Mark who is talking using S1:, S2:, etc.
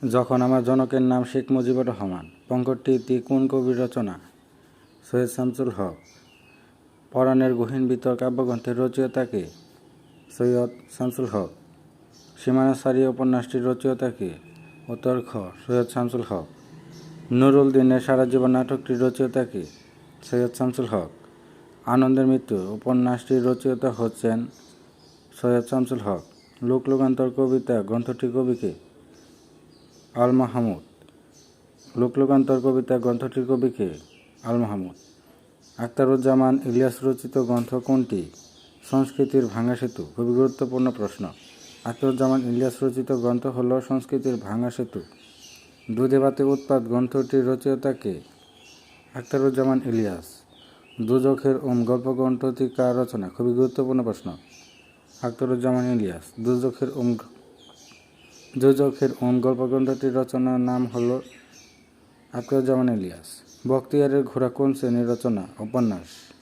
S1: যখন আমার জনকের নাম শেখ মুজিবুর রহমান। পঙ্কজটি কোন কবির রচনা? সৈয়দ শামসুল হক। পরাণের গহীন ভিতর কাব্যগ্রন্থের রচয়িতা কে? সৈয়দ শামসুল হক। সীমানা ছাড়িয়ে উপন্যাসটির রচয়িতা কে? উত্তর খ, সৈয়দ শামসুল হক। নুরুল দিনের সারা জীবন নাটকটির রচয়িতা কে? সৈয়দ শামসুল হক। আনন্দের মৃত্যু উপন্যাসটির রচয়িতা হচ্ছেন সৈয়দ শামসুল হক। লোকলোকান্তর কবিতা গ্রন্থটির কবি কে? আল মাহমুদ। লোকলোকান্তর কবিতা গ্রন্থটির কবি কে? আল মাহমুদ। আখতারুজ্জামান ইলিয়াস রচিত গ্রন্থ কোনটি? সংস্কৃতির ভাঙা সেতু। খুবই গুরুত্বপূর্ণ প্রশ্ন। আখতারুজ্জামান ইলিয়াস রচিত গ্রন্থ হল সংস্কৃতির ভাঙা সেতু। দুধে ভাতে উৎপাত গ্রন্থটির রচয়িতা কে? আখতারুজ্জামান ইলিয়াস। দুজখের গল্প গ্রন্থটি কার রচনা? খুবই গুরুত্বপূর্ণ প্রশ্ন। আখতারুজ্জামান ইলিয়াস। দুজখের গল্প গ্রন্থটির রচনার নাম হল আখতারুজ্জামান ইলিয়াস। বখতিয়ারের ঘোড়া কোন শ্রেণীর রচনা? উপন্যাস।